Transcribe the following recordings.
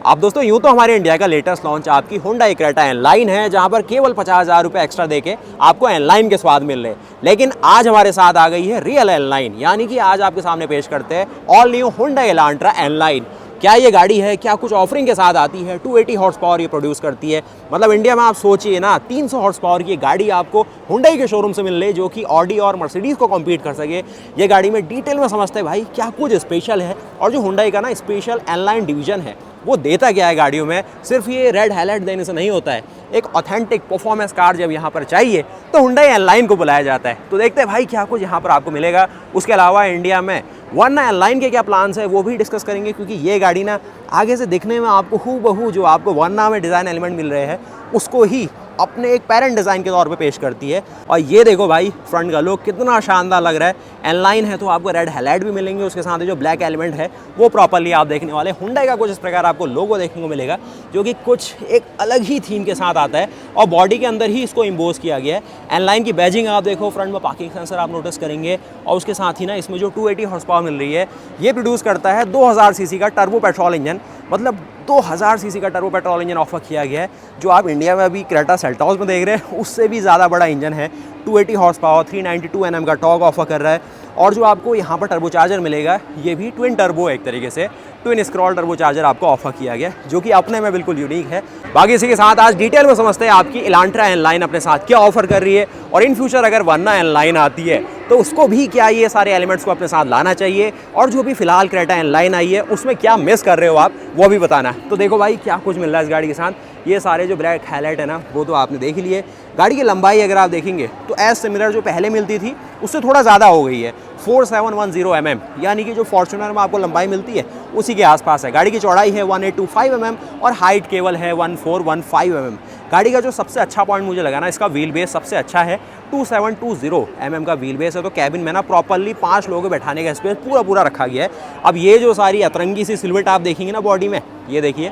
आप दोस्तों यूँ तो हमारे इंडिया का लेटेस्ट लॉन्च आपकी Hyundai Creta N-Line है, जहाँ पर केवल 50,000 रुपये एक्स्ट्रा देके आपको N-Line के स्वाद मिल रहे हैं। लेकिन आज हमारे साथ आ गई है रियल N-Line, यानी कि आज आपके सामने पेश करते हैं all new Hyundai Elantra N-Line। क्या ये गाड़ी है, क्या कुछ ऑफरिंग के साथ आती है, 280 हॉर्स पावर ये प्रोड्यूस करती है। मतलब इंडिया में आप सोचिए ना, 300 हॉर्स पावर की गाड़ी आपको Hyundai के शोरूम से मिल रही है, जो कि ऑडी और मर्सिडीज़ को कम्पीट कर सके। ये गाड़ी में डिटेल में समझते हैं भाई क्या कुछ स्पेशल है, और जो Hyundai का ना स्पेशल N-Line डिवीजन है वो देता क्या है गाड़ियों में। सिर्फ ये रेड हाईलाइट देने से नहीं होता है, एक ऑथेंटिक परफॉर्मेंस कार जब यहाँ पर चाहिए तो Hyundai N-Line को बुलाया जाता है। तो देखते हैं भाई क्या कुछ यहाँ पर आपको मिलेगा। उसके अलावा इंडिया में वर्ना N-Line के क्या प्लान्स है वो भी डिस्कस करेंगे, क्योंकि ये गाड़ी ना आगे से दिखने में आपको हूबहू जो आपको वर्ना में डिज़ाइन एलिमेंट मिल रहे हैं उसको ही अपने एक पेरेंट डिज़ाइन के तौर पे पेश करती है। और ये देखो भाई फ्रंट का लुक कितना शानदार लग रहा है। N-Line है तो आपको रेड हाईलाइट भी मिलेंगे, उसके साथ जो ब्लैक एलिमेंट है वो प्रॉपरली आप देखने वाले। Hyundai का कुछ इस प्रकार आपको लोगो देखने को मिलेगा, जो कि कुछ एक अलग ही थीम के साथ आता है और बॉडी के अंदर ही इसको इम्पोज किया गया है। N-Line की बैजिंग आप देखो, फ्रंट में पार्किंग सेंसर आप नोटिस करेंगे, और उसके साथ ही ना इसमें जो 280 हॉर्स पावर मिल रही है ये प्रोड्यूस करता है 2000 सीसी का टर्बो पेट्रोल इंजन। मतलब 2000 सीसी का टर्बो पेट्रोल इंजन ऑफर किया गया है। जो आप इंडिया में अभी क्रेटा सेल्टॉस में देख रहे हैं उससे भी ज़्यादा बड़ा इंजन है। 280 हॉर्स पावर, 392 Nm का टॉर्क ऑफर कर रहा है। और जो आपको यहाँ पर टर्बो चार्जर मिलेगा ये भी ट्विन टर्बो, एक तरीके से ट्विन स्क्रॉल टर्बो चार्जर आपको ऑफर किया गया, जो कि अपने में बिल्कुल यूनिक है। बाकी इसी के साथ आज डिटेल में समझते हैं आपकी Elantra N-Line अपने साथ क्या ऑफर कर रही है, और इन फ्यूचर अगर वर्ना N-Line आती है तो उसको भी क्या ये सारे एलिमेंट्स को अपने साथ लाना चाहिए, और जो भी फिलहाल क्रेटा N-Line आई है उसमें क्या मिस कर रहे हो आप वो भी बताना है। तो देखो भाई क्या कुछ मिल रहा है इस गाड़ी के साथ। ये सारे जो ब्लैक हाईलाइट है ना वो तो आपने देख लिए। गाड़ी की लंबाई अगर आप देखेंगे तो एज सिमिलर जो पहले मिलती थी उससे थोड़ा ज़्यादा हो गई है, 4710 mm, यानी कि जो फॉर्च्यूनर में आपको लंबाई मिलती है उसी के आसपास है। गाड़ी की चौड़ाई है 1825 mm और हाइट केवल है 1415 mm। गाड़ी का जो सबसे अच्छा पॉइंट मुझे लगा ना, इसका व्हील बेस सबसे अच्छा है। 2720 mm का व्हील बेस है, तो कैबिन में ना प्रॉपरली 5 लोगों को बैठाने का स्पेस पूरा रखा गया है। अब ये जो सारी अतरंगी सी सिल्हूट आप देखेंगे ना बॉडी में, ये देखिए,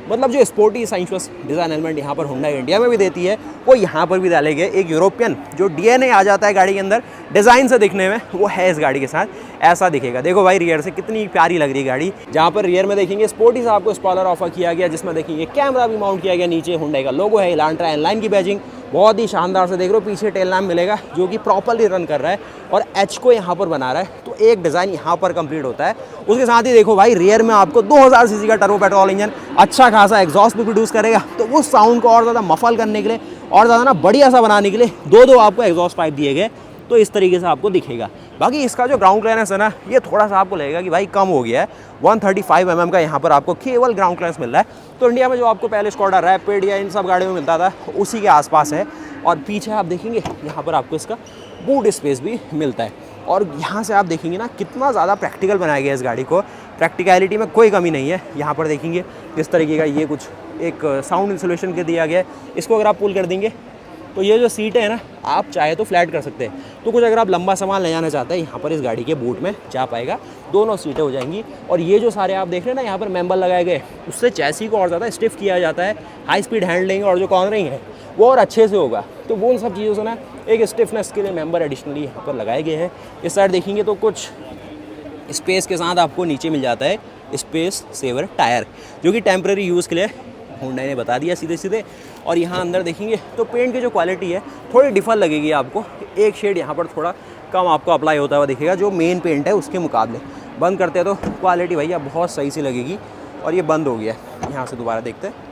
मतलब जो स्पोर्टी साइंशुअस डिज़ाइन एलिमेंट यहाँ पर Hyundai इंडिया में भी देती है वो यहाँ पर भी डाले गए। एक यूरोपियन जो DNA आ जाता है गाड़ी के अंदर डिज़ाइन से दिखने में, वो है इस गाड़ी के साथ, ऐसा दिखेगा। देखो भाई रियर से कितनी प्यारी लग रही है गाड़ी। जहाँ पर रियर में देखेंगे स्पोर्टी से आपको स्पॉइलर ऑफर किया गया, जिसमें देखेंगे कैमरा भी माउंट किया गया, नीचे Hyundai का लोगो है, Elantra N-Line की बैजिंग बहुत ही शानदार से देख रहे हो। पीछे टेल लैम्प मिलेगा जो कि प्रॉपरली रन कर रहा है और एच को यहाँ पर बना रहा है, तो एक डिज़ाइन यहाँ पर कंप्लीट होता है। उसके साथ ही देखो भाई रियर में आपको 2000 सीसी का टर्बो पेट्रोल इंजन अच्छा खासा एग्जॉस्ट भी प्रोड्यूस करेगा, तो वो साउंड को और ज़्यादा मफल करने के लिए और ज़्यादा ना बढ़िया सा बनाने के लिए दो आपको एग्जॉस्ट पाइप दिए गए, तो इस तरीके से आपको दिखेगा। बाकी इसका जो ग्राउंड क्लियरेंस है ना, ये थोड़ा सा आपको लगेगा कि भाई कम हो गया है। 135 mm का यहाँ पर आपको केवल ग्राउंड क्लियरेंस मिल रहा है। तो इंडिया में जो आपको पहले स्कोडा रैपिड या इन सब गाड़ियों में मिलता था उसी के आसपास है। और पीछे आप देखेंगे यहाँ पर आपको इसका बूट स्पेस भी मिलता है, और यहाँ से आप देखेंगे ना कितना ज़्यादा प्रैक्टिकल बनाया गया है इस गाड़ी को। प्रैक्टिकलिटी में कोई कमी नहीं है। यहाँ पर देखेंगे इस तरीके का ये कुछ एक साउंड इंसुलेशन के दिया गया है। इसको अगर आप पुल कर देंगे तो ये जो सीट है ना, आप चाहे तो फ्लैट कर सकते हैं। तो कुछ अगर आप लंबा सामान ले जाना चाहते हैं यहाँ पर इस गाड़ी के बूट में जा पाएगा, दोनों सीटें हो जाएंगी। और ये जो सारे आप देख रहे हैं ना यहाँ पर मेंबर लगाए गए, उससे चैसी को और ज़्यादा स्टिफ किया जाता है। हाई स्पीड हैंडलिंग और जो कॉर्नरिंग है वो और अच्छे से होगा। तो वो सब चीज़ों से ना एक स्टिफनेस के लिए मेंबर एडिशनली यहाँ पर लगाए गए हैं। इस साइड देखेंगे तो कुछ स्पेस के साथ आपको नीचे मिल जाता है स्पेस सेवर टायर, जो कि टेम्प्रेरी यूज़ के लिए Hyundai ने बता दिया सीधे। और यहाँ अंदर देखेंगे तो पेंट की जो क्वालिटी है थोड़ी डिफर लगेगी आपको, एक शेड यहाँ पर थोड़ा कम आपको अप्लाई होता हुआ दिखेगा जो मेन पेंट है उसके मुकाबले। बंद करते हैं तो क्वालिटी भैया बहुत सही सी लगेगी। और ये बंद हो गया, यहाँ से दोबारा देखते हैं,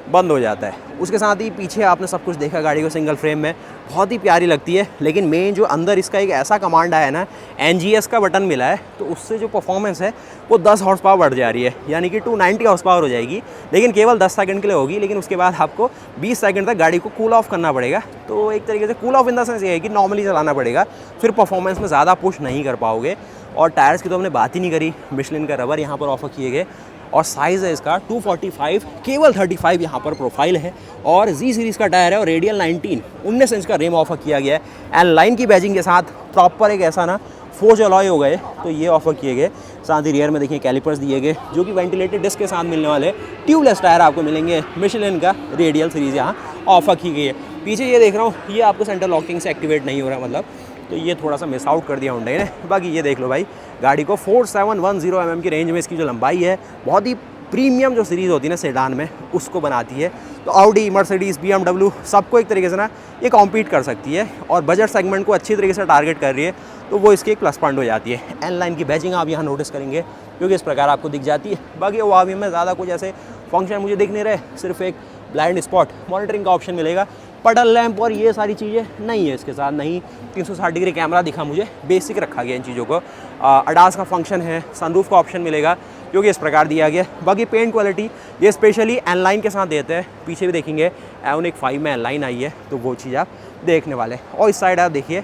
बंद हो जाता है। उसके साथ ही पीछे आपने सब कुछ देखा गाड़ी को सिंगल फ्रेम में, बहुत ही प्यारी लगती है। लेकिन मेन जो अंदर इसका एक ऐसा कमांड आया है ना, NGS का बटन मिला है, तो उससे जो परफॉर्मेंस है वो 10 हॉर्स पावर बढ़ जा रही है, यानी कि 290 हॉर्स पावर हो जाएगी। लेकिन केवल 10 सेकंड के लिए होगी, लेकिन उसके बाद आपको 20 सेकंड तक गाड़ी को कूल ऑफ करना पड़ेगा। तो एक तरीके से cool off in the sense ये है कि नॉर्मली चलाना पड़ेगा, फिर परफॉर्मेंस में ज़्यादा पुश नहीं कर पाओगे। और टायर्स की तो हमने बात ही नहीं करी, मिशलिन का रबर यहाँ पर ऑफर किए गए। और साइज़ है इसका 245, केवल 35 यहाँ पर प्रोफाइल है। और जी सीरीज़ का टायर है और रेडियल 19 इंच का रेम ऑफर किया गया है। N-Line की बैजिंग के साथ प्रॉपर एक ऐसा ना फोर्ज अलॉय हो गए, तो ये ऑफर किए गए। साथ ही रियर में देखिए कैलिपर्स दिए गए जो कि वेंटिलेटेड डिस्क के साथ मिलने वाले। ट्यूबलेस टायर आपको मिलेंगे, मिशलिन का रेडियल सीरीज़ यहाँ ऑफर की गई है। पीछे ये देख रहा हूँ, ये आपको सेंटर लॉकिंग से एक्टिवेट नहीं हो रहा, मतलब तो ये थोड़ा सा मिस आउट कर दिया Hyundai ने। बाकी ये देख लो भाई, गाड़ी को 4710 mm की रेंज में इसकी जो लंबाई है बहुत ही प्रीमियम जो सीरीज़ होती है ना सेडान में, उसको बनाती है। तो ऑडी, मर्सिडीज़, BMW सबको एक तरीके से ना ये कॉम्पीट कर सकती है और बजट सेगमेंट को अच्छी तरीके से टारगेट कर रही है, तो वो इसकी एक प्लस पॉइंट हो जाती है। एन लाइन की बैजिंग आप यहाँ नोटिस करेंगे क्योंकि इस प्रकार आपको दिख जाती है। बाकी वो अभी में ज़्यादा कुछ ऐसे फंक्शन मुझे दिख नहीं रहे, सिर्फ एक ब्लाइंड स्पॉट मॉनिटरिंग का ऑप्शन मिलेगा, पडल लैंप और ये सारी चीज़ें नहीं है इसके साथ, नहीं 360 डिग्री कैमरा दिखा मुझे, बेसिक रखा गया इन चीज़ों को। अडास का फंक्शन है, सनरूफ का ऑप्शन मिलेगा जो कि इस प्रकार दिया गया। बाकी पेंट क्वालिटी ये स्पेशली एन लाइन के साथ देते हैं। पीछे भी देखेंगे एवनिक 5 में एन लाइन आई है, तो वो चीज़ आप देखने वाले। और इस साइड आप देखिए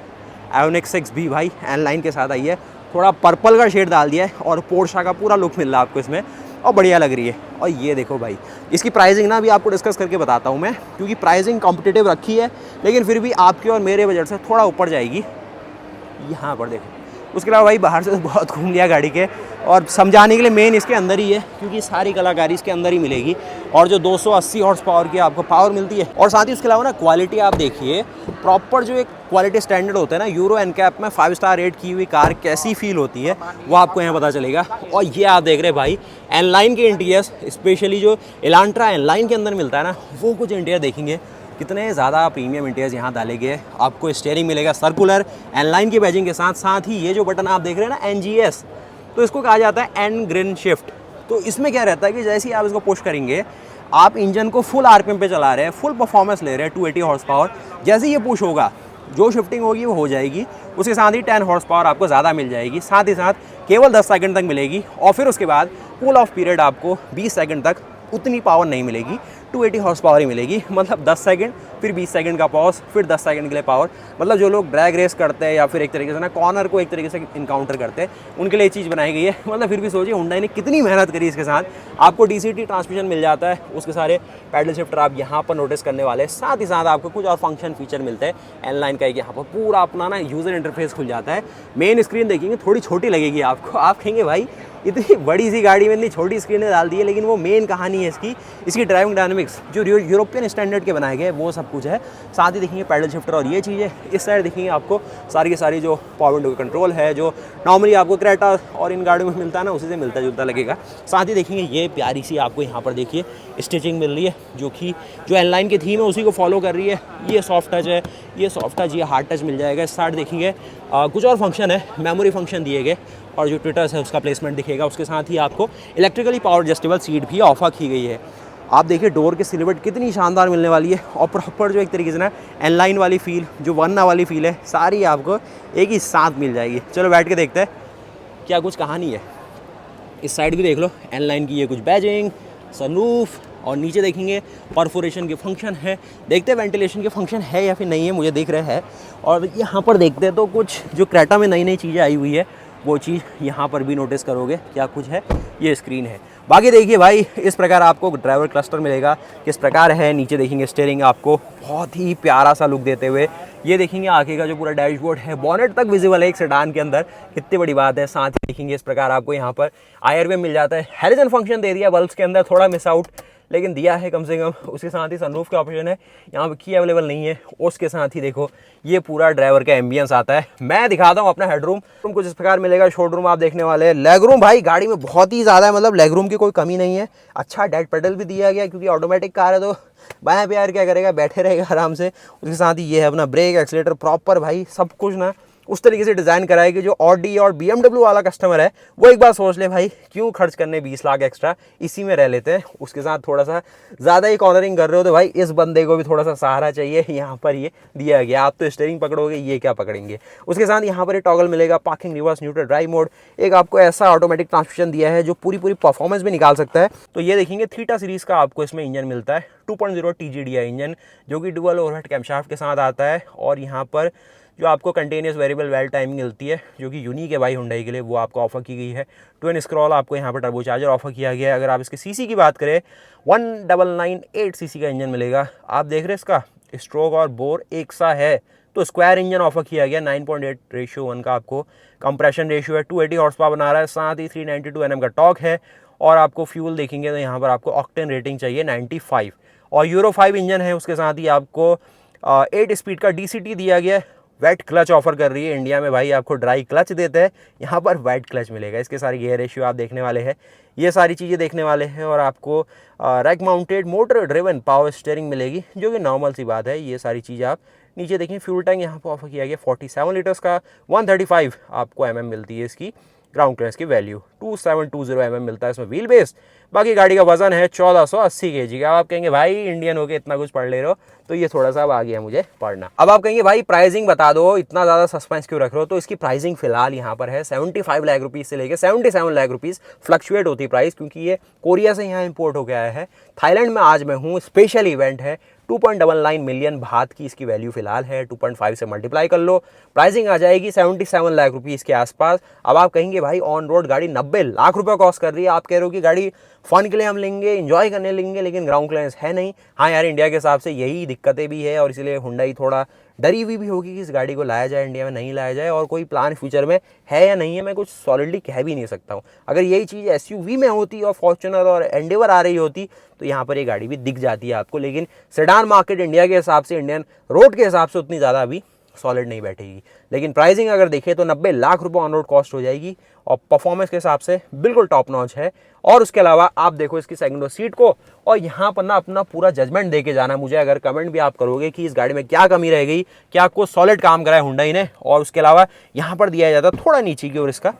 एवनिक 6 भी भाई एन लाइन के साथ आई है, थोड़ा पर्पल का शेड डाल दिया है और पोर्शा का पूरा लुक मिल रहा है आपको इसमें, और बढ़िया लग रही है। और ये देखो भाई, इसकी प्राइसिंग ना अभी आपको डिस्कस करके बताता हूँ मैं, क्योंकि प्राइसिंग कॉम्पिटिटिव रखी है लेकिन फिर भी आपके और मेरे बजट से थोड़ा ऊपर जाएगी। यहाँ पर देखो, उसके अलावा भाई बाहर से तो बहुत घूम लिया गाड़ी के, और समझाने के लिए मेन इसके अंदर ही है क्योंकि सारी कलाकारी इसके अंदर ही मिलेगी। और जो 280 हॉर्स पावर की आपको पावर मिलती है, और साथ ही उसके अलावा ना क्वालिटी आप देखिए, प्रॉपर जो एक क्वालिटी स्टैंडर्ड होता है ना, यूरो एनकैप में 5 स्टार रेट की हुई कार कैसी फील होती है वो आपको यहाँ पता चलेगा। और ये आप देख रहे हैं भाई एन लाइन के इंटीरियर्स, स्पेशली जो एलांट्रा एन लाइन के अंदर मिलता है ना, वो कुछ इंटीरियर देखेंगे कितने ज़्यादा प्रीमियम इंटीरियर्स यहाँ डाले गए। आपको स्टीयरिंग मिलेगा सर्कुलर एन लाइन की बैजिंग के साथ, साथ ही ये जो बटन आप देख रहे हैं ना NGS, तो इसको कहा जाता है एंड ग्रिन शिफ्ट। तो इसमें क्या रहता है कि जैसे ही आप इसको पुश करेंगे, आप इंजन को फुल RPM पे चला रहे हैं, फुल परफॉर्मेंस ले रहे हैं 280 हॉर्स पावर, जैसे ही ये पुश होगा जो शिफ्टिंग होगी वो हो जाएगी, उसके साथ ही 10 हॉर्स पावर आपको ज़्यादा मिल जाएगी, साथ ही साथ केवल 10 सेकंड तक मिलेगी। और फिर उसके बाद कूल ऑफ पीरियड आपको 20 सेकंड तक उतनी पावर नहीं मिलेगी, 280 हॉर्स पावर ही मिलेगी। मतलब 10 सेकंड, फिर 20 सेकंड का पॉज, फिर 10 सेकंड के लिए पावर। मतलब जो लोग ड्रैग रेस करते हैं या फिर एक तरीके से ना कॉर्नर को एक तरीके से इनकाउंटर करते हैं, उनके लिए ये चीज़ बनाई गई है। मतलब फिर भी सोचिए हुंडई ने कितनी मेहनत करी इसके साथ। आपको DCT ट्रांसमिशन मिल जाता है, उसके सारे पैडल शिफ्टर आप यहाँ पर नोटिस करने वाले हैं। साथ ही साथ आपको कुछ और फंक्शन फीचर मिलते हैं एन लाइन का, एक यहाँ पर पूरा अपना ना यूज़र इंटरफेस खुल जाता है। मेन स्क्रीन देखेंगे थोड़ी छोटी लगेगी आपको, आप कहेंगे भाई इतनी बड़ी सी गाड़ी में इतनी छोटी स्क्रीनें डाल दी है, लेकिन वो मेन कहानी है इसकी ड्राइविंग डायनामिक्स जो यूरोपियन स्टैंडर्ड के बनाए गए वो सब कुछ है। साथ ही देखेंगे पैडल शिफ्टर और ये चीज़ें। इस साइड देखेंगे आपको सारी की सारी जो पावर विंडो का कंट्रोल है, जो नॉर्मली आपको क्रेटा और इन गाड़ियों में मिलता है ना, उसी से मिलता जुलता लगेगा। साथ ही देखेंगे ये प्यारी सी आपको यहाँ पर देखिए स्टिचिंग मिल रही है, जो कि जो एन लाइन की थीम है उसी को फॉलो कर रही है। ये सॉफ्ट टच है, ये सॉफ्ट टच, ये हार्ड टच मिल जाएगा। इस साइड देखेंगे कुछ और फंक्शन है, मेमोरी फंक्शन दिए गए, और जो ट्विटर्स है उसका प्लेसमेंट दिखेगा। उसके साथ ही आपको इलेक्ट्रिकली पावर एडजस्टेबल सीट भी ऑफर की गई है। आप देखिए डोर की सिल्हूट कितनी शानदार मिलने वाली है, और प्रॉपर जो एक तरीके से ना एन लाइन वाली फील, जो वरना वाली फील है, सारी आपको एक ही साथ मिल जाएगी। चलो बैठ के देखते हैं क्या कुछ कहानी है। इस साइड भी देख लो एन लाइन की ये कुछ बैजिंग, सनरूफ, और नीचे देखेंगे परफोरेशन के फंक्शन है। देखते हैं वेंटिलेशन के फंक्शन है या फिर नहीं है, मुझे दिख रहा है। और यहाँ पर देखते हैं तो कुछ जो क्रेटा में नई नई चीज़ें आई हुई है वो चीज़ यहाँ पर भी नोटिस करोगे क्या कुछ है। ये स्क्रीन है। बाकी देखिए भाई इस प्रकार आपको ड्राइवर क्लस्टर मिलेगा, किस प्रकार है। नीचे देखेंगे स्टीयरिंग आपको बहुत ही प्यारा सा लुक देते हुए। ये देखेंगे आगे का जो पूरा डैशबोर्ड है, बॉनेट तक विजिबल है एक सेडान के अंदर, कितनी बड़ी बात है। साथ ही देखेंगे इस प्रकार आपको यहाँ पर आयरवे मिल जाता है। हैलोजन फंक्शन दे दिया बल्ब्स के अंदर, थोड़ा मिस आउट लेकिन दिया है कम से कम। उसके साथ ही सनरूफ का ऑप्शन है, यहाँ पे की अवेलेबल नहीं है। उसके साथ ही देखो ये पूरा ड्राइवर का एम्बियंस आता है। मैं दिखाता हूँ अपना हेडरूम, कुछ इस प्रकार मिलेगा। शोल्डर रूम आप देखने वाले हैं। लेग रूम भाई गाड़ी में बहुत ही ज़्यादा है, मतलब लेग रूम की कोई कमी नहीं है। अच्छा डेड पेडल भी दिया गया, क्योंकि ऑटोमेटिक कार है तो बायां प्यार क्या करेगा, बैठे रहेगा आराम से। उसके साथ ही ये है अपना ब्रेक, एक्सीलेटर, प्रॉपर भाई सब कुछ ना उस तरीके से डिज़ाइन कराया कि जो ऑडी और BMW वाला कस्टमर है वो एक बार सोच ले भाई क्यों खर्च करने 20 लाख एक्स्ट्रा, इसी में रह लेते हैं। उसके साथ थोड़ा सा ज़्यादा ही कॉर्नरिंग कर रहे हो तो भाई इस बंदे को भी थोड़ा सा सहारा चाहिए, यहाँ पर ये दिया गया। आप तो स्टीयरिंग पकड़ोगे, ये क्या पकड़ेंगे। उसके साथ यहाँ पर एक टॉगल मिलेगा, parking, reverse, neutral, drive mode. एक आपको ऐसा ऑटोमेटिक ट्रांसमिशन दिया है जो पूरी परफॉर्मेंस भी निकाल सकता है। तो ये देखेंगे थीटा सीरीज़ का आपको इसमें इंजन मिलता है, 2.0 TGDI इंजन, जो कि डुअल ओवरहेड कैमशाफ्ट के साथ आता है। और यहाँ पर जो आपको कंटिन्यूस वेरिएबल वेल टाइमिंग मिलती है, जो कि यूनिक है भाई हुंडई के लिए, वो आपको ऑफर की गई है। ट्विन स्क्रॉल आपको यहाँ पर टर्बोचार्जर ऑफर किया गया है। अगर आप इसके सीसी की बात करें, 1998 सीसी का इंजन मिलेगा। आप देख रहे हैं इसका स्ट्रोक और बोर एक सा है, तो स्क्वायर इंजन ऑफर किया गया। 9.8:1 का आपको कंप्रेशन रेशियो है, 280 हॉर्स पावर बना रहा है। साथ ही 392 Nm का टॉर्क है। और आपको फ्यूल देखेंगे तो यहाँ पर आपको ऑक्टेन रेटिंग चाहिए 95, और यूरो 5 इंजन है। उसके साथ ही आपको 8 स्पीड का DCT दिया गया है। वेट क्लच ऑफर कर रही है। इंडिया में भाई आपको ड्राई क्लच देते हैं, यहाँ पर वेट क्लच मिलेगा। इसके सारे गियर रेशियो आप देखने वाले हैं, ये सारी चीज़ें देखने वाले हैं। और आपको rack mounted motor driven power steering मिलेगी, जो कि नॉर्मल सी बात है। ये सारी चीज़ें आप नीचे देखें। फ्यूल टैंक यहाँ पर ऑफर किया गया 47 लीटर्स का, 135 आपको मिलती है इसकी ग्राउंड क्लियरेंस की वैल्यू, 2720 मिलता है इसमें व्हील बेस। बाकी गाड़ी का वजन है 1480 kg का। आप कहेंगे भाई इंडियन होके इतना कुछ पढ़ ले रहे हो, तो ये थोड़ा सा अब आ गया मुझे पढ़ना। अब आप कहेंगे भाई प्राइसिंग बता दो, इतना ज़्यादा सस्पेंस क्यों रख रहे हो? तो इसकी प्राइसिंग फिलहाल यहाँ पर है 75 लाख रुपीज़ से लेकर 77 लाख रुपीज़ फ्लक्चुएट होती है प्राइस, क्योंकि ये कोरिया से यहाँ इंपोर्ट होकर आया है। थाईलैंड में आज मैं हूँ, स्पेशल इवेंट है। 2.99 मिलियन बात की इसकी वैल्यू फिलहाल है, 2.5 से मल्टीप्लाई कर लो, प्राइसिंग आ जाएगी 77 लाख रुपीज़ के आसपास। अब आप कहेंगे भाई ऑन रोड गाड़ी 90 लाख रुपए कॉस्ट कर रही है, आप कह रहे हो कि गाड़ी फन के लिए हम लेंगे, एंजॉय करने लेंगे, लेकिन ग्राउंड क्लियरेंस है नहीं। हाँ यार, इंडिया के हिसाब से यही दिक्कतें भी है, और इसलिए हुंडई थोड़ा डरी हुई भी होगी कि इस गाड़ी को लाया जाए, इंडिया में नहीं लाया जाए। और कोई प्लान फ्यूचर में है या नहीं है, मैं कुछ सॉलिडली कह भी नहीं सकता हूँ। अगर यही चीज़ एसयूवी में होती और फॉर्च्यूनर और एंडेवर आ रही होती, तो यहाँ पर ये गाड़ी भी दिख जाती है आपको। लेकिन सेडान मार्केट इंडिया के हिसाब से, इंडियन रोड के हिसाब से उतनी ज़्यादा अभी सॉलिड नहीं बैठेगी। लेकिन प्राइसिंग अगर देखें तो 90 लाख रुपए ऑन रोड कॉस्ट हो जाएगी, और परफॉर्मेंस के हिसाब से बिल्कुल टॉप नॉच है। और उसके अलावा आप देखो इसकी सेकंड रो सीट को, और यहाँ पर ना अपना पूरा जजमेंट दे के जाना मुझे। अगर कमेंट भी आप करोगे कि इस गाड़ी में क्या कमी रह गई, क्या आपको सॉलिड काम करा है हुंडई ने। और उसके अलावा यहाँ पर दिया जाता थोड़ा नीचे की ओर इसका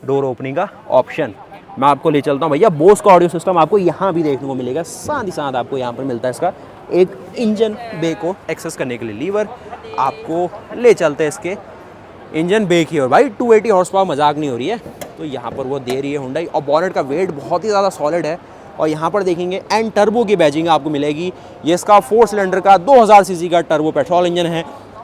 डोर ओपनिंग का ऑप्शन। मैं आपको ले चलता हूँ भैया, बोस का ऑडियो सिस्टम आपको यहाँ भी देखने को मिलेगा। साथ ही साथ आपको यहाँ पर मिलता है इसका एक इंजन बे को एक्सेस करने के लिए लीवर। आपको ले चलते हैं इसके इंजन बे की ओर। भाई 280 हॉर्स पावर मजाक नहीं हो रही है, तो यहाँ पर वो दे रही है हुंडई। और बॉनेट का वेट बहुत ही ज़्यादा सॉलिड है। और यहाँ पर देखेंगे एंड टर्बो की बैजिंग आपको मिलेगी। ये इसका 4 सिलेंडर का 2000 सीसी का टर्बो पेट्रोल इंजन है,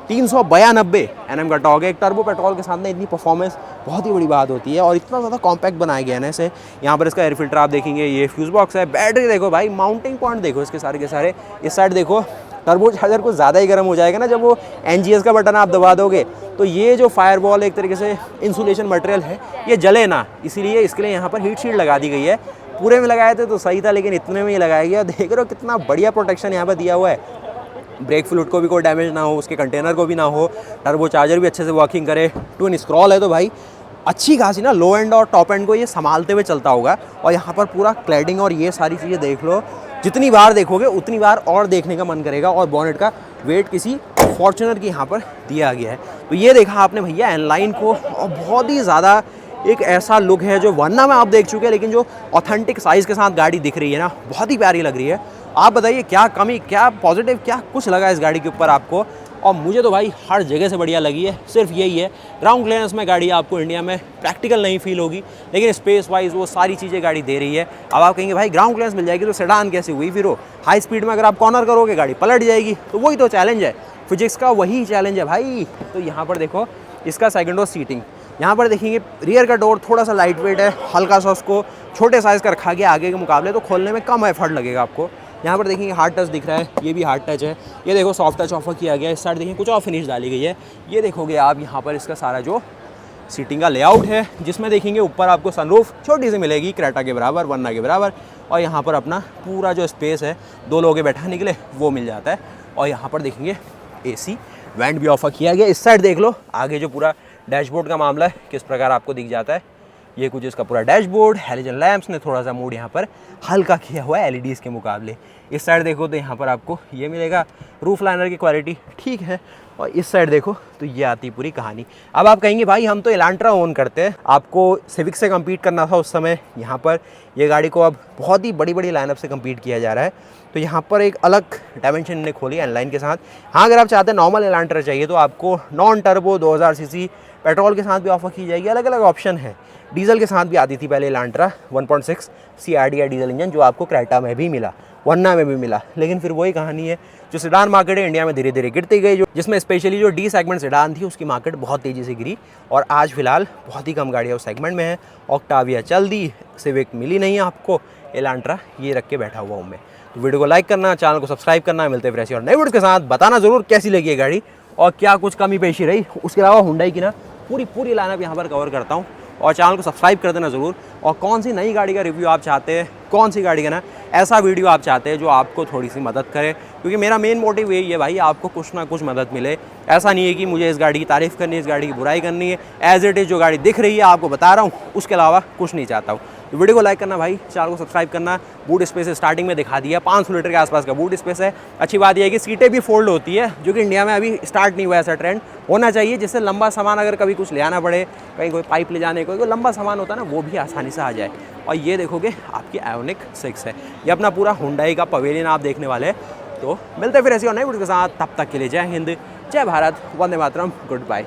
392 Nm का टॉर्क है। एक टर्बो पेट्रोल के साथ में इतनी परफॉर्मेंस बहुत ही बड़ी बात होती है, और इतना ज़्यादा कॉम्पैक्ट बनाया गया है ना इसे। यहाँ पर इसका एयर फिल्टर आप देखेंगे, ये फ्यूज बॉक्स है। बैटरी देखो भाई, माउंटिंग पॉइंट देखो इसके सारे के सारे। इस साइड देखो, टर्बो चार्जर कुछ ज़्यादा ही गर्म हो जाएगा ना जब वो NGS का बटन आप दबा दोगे, तो ये जो फायरवॉल एक तरीके से इंसुलेशन मटेरियल है, ये जले ना, इसीलिए इसके लिए यहाँ पर हीट शील्ड लगा दी गई है। पूरे में लगाए थे तो सही था, लेकिन इतने में ही लगाया गया। देख रहे हो कितना बढ़िया प्रोटेक्शन यहाँ पर दिया हुआ है। ब्रेक फ्लूइड को भी कोई डैमेज ना हो, उसके कंटेनर को भी ना हो, टर्बो चार्जर भी अच्छे से वर्किंग करे। ट्विन स्क्रॉल है तो भाई अच्छी खासी ना लो एंड और टॉप एंड को ये संभालते हुए चलता होगा। और यहाँ पर पूरा क्लैडिंग और ये सारी चीज़ें देख लो, जितनी बार देखोगे उतनी बार और देखने का मन करेगा। और बॉनेट का वेट किसी फॉर्च्यूनर की यहाँ पर दिया गया है। तो ये देखा आपने भैया एनलाइन को, और बहुत ही ज़्यादा एक ऐसा लुक है जो वरना में आप देख चुके हैं, लेकिन जो ऑथेंटिक साइज़ के साथ गाड़ी दिख रही है ना, बहुत ही प्यारी लग रही है। आप बताइए क्या कमी, क्या पॉजिटिव, क्या कुछ लगा इस गाड़ी के ऊपर आपको? और मुझे तो भाई हर जगह से बढ़िया लगी है। सिर्फ यही है, ग्राउंड क्लियरेंस में गाड़ी आपको इंडिया में प्रैक्टिकल नहीं फील होगी, लेकिन स्पेस वाइज वो सारी चीज़ें गाड़ी दे रही है। अब आप कहेंगे भाई ग्राउंड क्लियरेंस मिल जाएगी तो सेडान कैसी हुई? फिर वो हाई स्पीड में अगर आप कॉर्नर करोगे गाड़ी पलट जाएगी, तो वही तो चैलेंज है, फिजिक्स का वही चैलेंज है भाई। तो यहाँ पर देखो इसका सेकंड रो सीटिंग, यहाँ पर देखेंगे रियर का डोर थोड़ा सा लाइट वेट है, हल्का सा उसको छोटे साइज़ का रखा गया आगे के मुकाबले, तो खोलने में कम एफर्ट लगेगा आपको। यहाँ पर देखेंगे हार्ड टच दिख रहा है, ये भी हार्ड टच है। ये देखो सॉफ्ट टच ऑफर किया गया है। इस साइड देखिए कुछ और फिनिश डाली गई है। ये देखोगे आप यहाँ पर इसका सारा जो सीटिंग का लेआउट है, जिसमें देखेंगे ऊपर आपको सनरूफ छोटी सी मिलेगी, क्रेटा के बराबर, वरना के बराबर। और यहाँ पर अपना पूरा जो स्पेस है 2 लोगों के बैठाने के लिए वो मिल जाता है। और यहाँ पर देखेंगे AC वेंट भी ऑफर किया गया। इस साइड देख लो आगे जो पूरा डैशबोर्ड का मामला है किस प्रकार आपको दिख जाता है। ये कुछ इसका पूरा डैशबोर्ड, हेलोजन लैंप्स ने थोड़ा सा मूड यहाँ पर हल्का किया हुआ है LEDs के मुकाबले। इस साइड देखो तो यहाँ पर आपको ये मिलेगा, रूफ लाइनर की क्वालिटी ठीक है। और इस साइड देखो तो ये आती पूरी कहानी। अब आप कहेंगे भाई हम तो एलांट्रा ओन करते हैं, आपको सिविक से कम्पीट करना था उस समय। यहाँ पर ये गाड़ी को अब बहुत ही बड़ी बड़ी लाइनअप से कम्पीट किया जा रहा है, तो यहाँ पर एक अलग डायमेंशन ने खोली एनलाइन के साथ। हाँ, अगर आप चाहते हैं नॉर्मल एलांट्रा चाहिए तो आपको नॉन टर्बो 2000 सीसी पेट्रोल के साथ भी ऑफर की जाएगी। अलग अलग ऑप्शन है। डीजल के साथ भी आती थी पहले एलांट्रा 1.6 CRDI डीजल इंजन, जो आपको क्रेटा में भी मिला, वरना में भी मिला। लेकिन फिर वही कहानी है, जो सेडान मार्केट है इंडिया में धीरे धीरे गिरती गई, जो जिसमें स्पेशली जो D सेगमेंट सेडान थी उसकी मार्केट बहुत तेज़ी से गिरी। और आज फिलहाल बहुत ही कम गाड़ियाँ उस सेगमेंट में है। ऑक्टाविया चल दी, सिविक मिली नहीं आपको, एलांट्रा ये रख के बैठा हुआ हूँ मैं। तो वीडियो को लाइक करना, चैनल को सब्सक्राइब करना। मिलते हैं फिर ऐसी और नई वीडियो के साथ। बताना ज़रूर कैसी लगी है गाड़ी और क्या कुछ कमी पेशी रही। उसके अलावा हुंडई की ना पूरी लाइनअप यहाँ पर कवर करता हूँ। और चैनल को सब्सक्राइब कर देना ज़रूर। और कौन सी नई गाड़ी का रिव्यू आप चाहते हैं, कौन सी गाड़ी का ना ऐसा वीडियो आप चाहते हैं जो आपको थोड़ी सी मदद करे, क्योंकि मेरा मेन मोटिव यही है भाई, आपको कुछ ना कुछ मदद मिले। ऐसा नहीं है कि मुझे इस गाड़ी की तारीफ़ करनी है, इस गाड़ी की बुराई करनी है। एज इट इज़ जो गाड़ी दिख रही है आपको बता रहा हूँ, उसके अलावा कुछ नहीं चाहता हूँ। तो वीडियो को लाइक करना भाई, चैनल को सब्सक्राइब करना। बूट स्पेस स्टार्टिंग में दिखा दिया, 500 लीटर के आसपास का बूट स्पेस है। अच्छी बात यह है कि सीटें भी फोल्ड होती है, जो कि इंडिया में अभी स्टार्ट नहीं हुआ ऐसा ट्रेंड, होना चाहिए, जिससे लंबा सामान अगर कभी कुछ ले आना पड़े, कहीं कोई पाइप ले जाने, कोई लंबा सामान होता है ना, वो भी आसानी से आ जाए। और ये देखोगे आपकी आयोनिक 6 है, ये अपना पूरा हुंडई का पवेलियन आप देखने वाले हैं। तो मिलते हैं फिर ऐसी और नई वीडियो के साथ, तब तक के लिए जय हिंद, जय भारत, वंदे मातरम, गुड बाय।